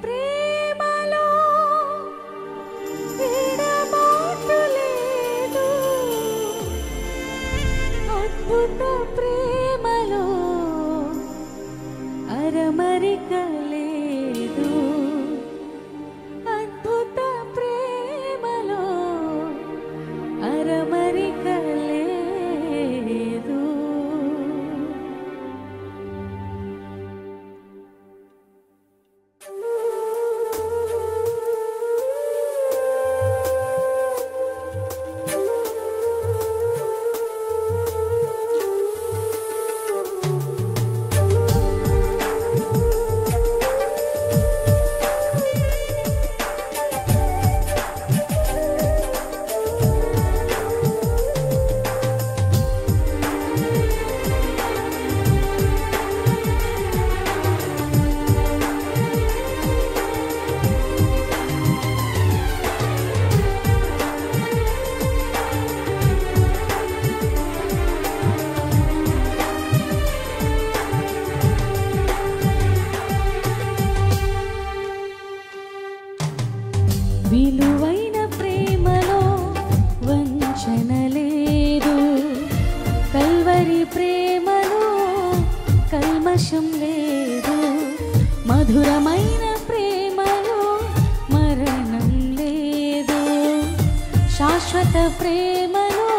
ప్రేమలో ఎడబాటు లేదు, అద్భుత ప్రేమలో అరమరిక లేదు, అద్భుత ప్రేమలో అరమరిక లేదు. విలువైన ప్రేమలో వంచన లేదు, కల్వరి ప్రేమలో కల్మషం లేదు, మధురమైన ప్రేమలో మరణం లేదు, శాశ్వత ప్రేమలో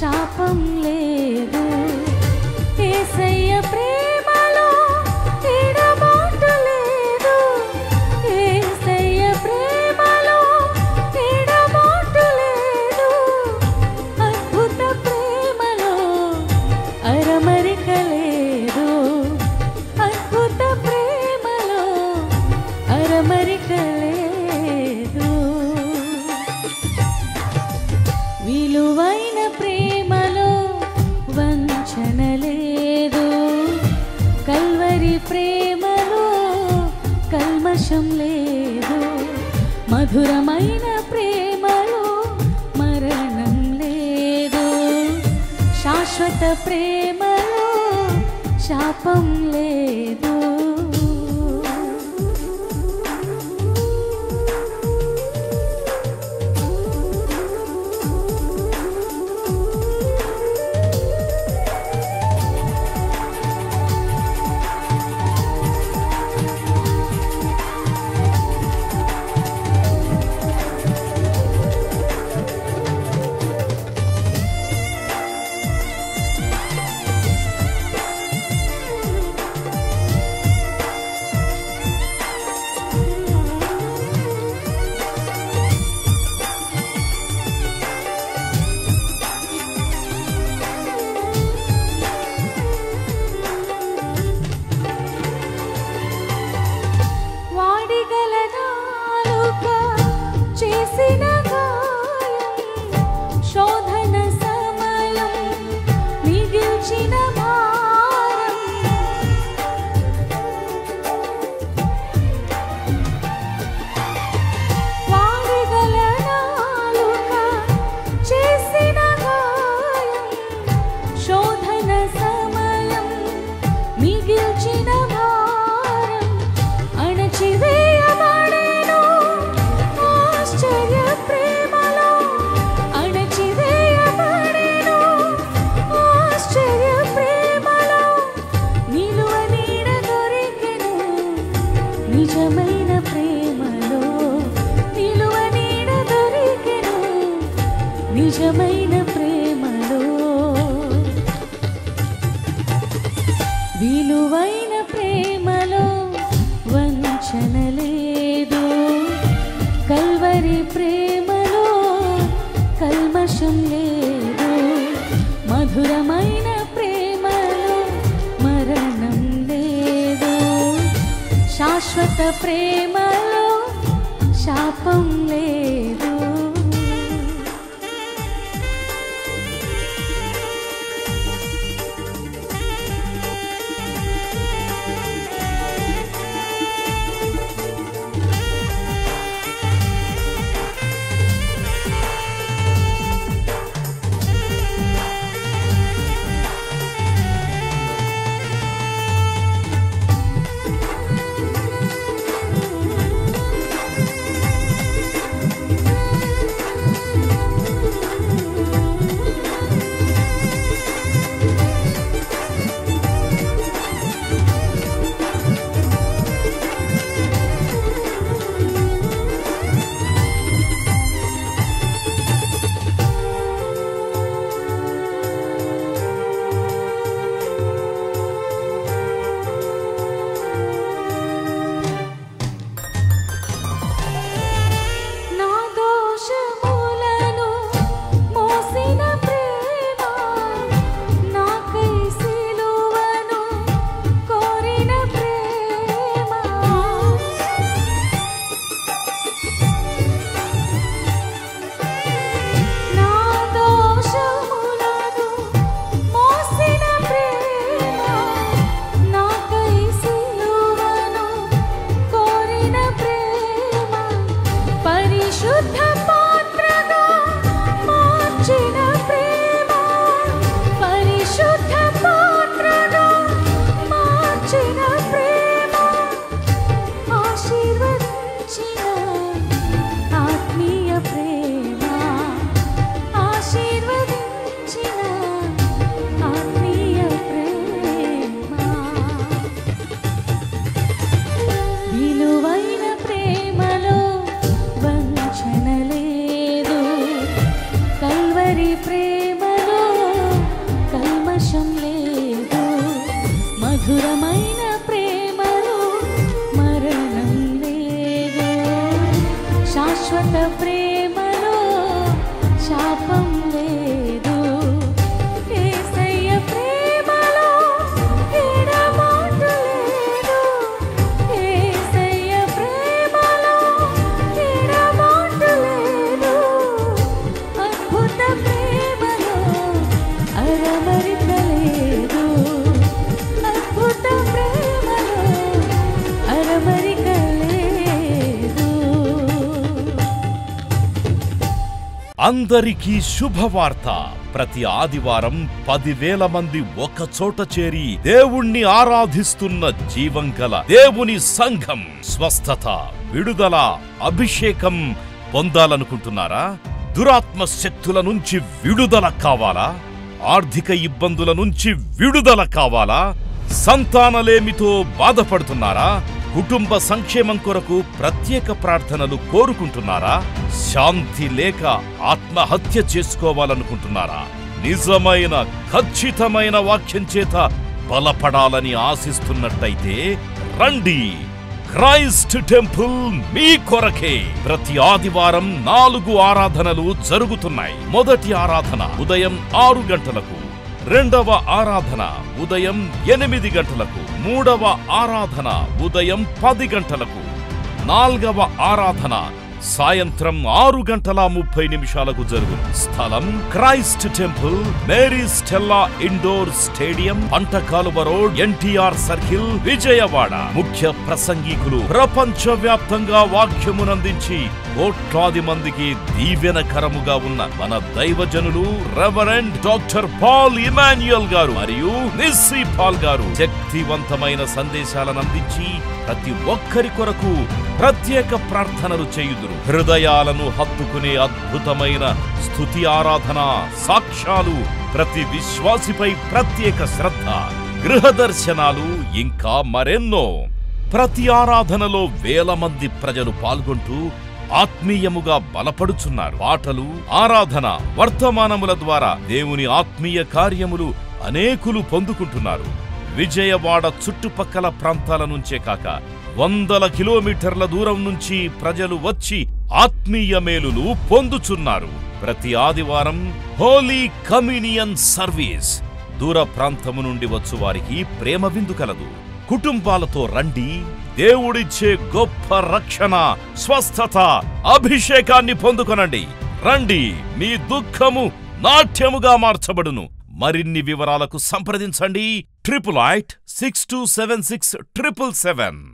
శాపం లేదు, యేసయ్య ప్రేమలో ఎడబాటు లేదు, యేసయ్య ప్రేమలో ఎడబాటు లేదు, అద్భుత ప్రేమలో అరమరిక లేదు, అద్భుత ప్రేమలో అరమరిక లేదు. విలువైన ప్రేమలో వంచన లేదు, కల్వరి ప్రేమలో కల్మషం లేదు, మధురమైన ప్రేమలో మరణం లేదు, శాశ్వత ప్రేమలో శాపం లేదు. చేసిన గాయం, శోధన సమయం మిగిల్చిన భారం, వాడిగల నాలుక చేసిన గాయం, శోధన సమయం మిగిల్చిన భారం, అణచివేయబడెను ఆశ్చర్య ప్రేమలో, అణచివేయబడెను ఆశ్చర్య ప్రేమలో, నిలువ నీడ దొరికెను నిజమైన ప్రేమలో, నిలువ నీడ దొరికెను నిజమైన ప్రేమలో. విలువైన ప్రేమలో వంచన లేదు, కల్వరి ప్రేమలో కల్మషం లేదు, మధురమైన ప్రేమలో మరణం లేదు, శాశ్వత ప్రేమలో శాపం లేదు. శాశ్వత ప్రేమలో శాపం లేదు. యేసయ్య ప్రేమలో ఎడబాటు లేదు. యేసయ్య ప్రేమలో ఎడబాటు లేదు. అద్భుత ప్రేమలో అరమరిక లేదు. అద్భుత ప్రేమలో అరమరిక లేదు. అందరికీ శుభవార్త. ప్రతి ఆదివారం 10,000 మంది ఒక చోట చేరి దేవుణ్ణి ఆరాధిస్తున్న జీవం గల దేవుని సంఘం. స్వస్థత, విడుదల, అభిషేకం పొందాలనుకుంటున్నారా? దురాత్మ శక్తుల నుంచి విడుదల కావాలా? ఆర్థిక ఇబ్బందుల నుంచి విడుదల కావాలా? సంతానలేమితో బాధపడుతున్నారా? కుటుంబ సంక్షేమం కొరకు ప్రత్యేక ప్రార్థనలు కోరుకుంటున్నారా? శాంతి లేక ఆత్మహత్య చేసుకోవాలనుకుంటున్నారా? నిజమైన ఖచ్చితమైన వాక్యం చేత బలపడాలని ఆశిస్తున్నట్టయితే రండి. క్రైస్ట్ టెంపుల్ మీ కొరకే. ప్రతి ఆదివారం 4 ఆరాధనలు జరుగుతున్నాయి. మొదటి ఆరాధన ఉదయం 6 గంటలకు, రెండవ ఆరాధన ఉదయం 8 గంటలకు, మూడవ ఆరాధన ఉదయం 10 గంటలకు, నాల్గవ ఆరాధన సాయంత్రం 6:30 జరుగును. స్థలం Christ temple, Mary Stella indoor stadium, Pantakaluva road, NTR circle, Vijayawada. ముఖ్య ప్రసంగికులు ప్రపంచ వ్యాప్తంగా వాక్యమునందించి కోట్లాది మందికి దీవెనకరముగా ఉన్న మన దైవజనులు రెవరెండ్ డాక్టర్ పాల్ ఇమాన్యుయల్ గారు మరియు నిస్సీ పాల్ గారు శక్తివంతమైన సందేశాలను అందించి ప్రతి ఒక్కరి కొరకు ప్రత్యేక ప్రార్థనలు చేయుదురు. హృదయాలను హత్తుకునే అద్భుతమైన స్తుతి ఆరాధన, సాక్ష్యాలు, ప్రతి విశ్వాసిపై ప్రత్యేక శ్రద్ధ, గృహ దర్శనాలు, ఇంకా మరెన్నో. ప్రతి ఆరాధనలో 1000 మంది ప్రజలు పాల్గొంటూ ఆత్మీయముగా బలపడుచున్నారు. పాటలు, ఆరాధన, వర్తమానముల ద్వారా దేవుని ఆత్మీయ కార్యములు అనేకులు పొందుకుంటున్నారు. విజయవాడ చుట్టుపక్కల ప్రాంతాల నుంచే కాక 100 కిలోమీటర్ల దూరం నుంచి ప్రజలు వచ్చి ఆత్మీయ మేలులు పొందుచున్నారు. ప్రతి ఆదివారం హోలీ కమ్యూనియన్ సర్వీస్. దూర ప్రాంతము నుండి వచ్చు వారికి ప్రేమ విందు కలదు. కుటుంబాలతో రండి. దేవుడిచ్చే గొప్ప రక్షణ, స్వస్థత, అభిషేకాన్ని పొందుకొనండి. రండి, మీ దుఃఖము నాట్యముగా మార్చబడును. మరిన్ని వివరాలకు సంప్రదించండి 88 6276 777.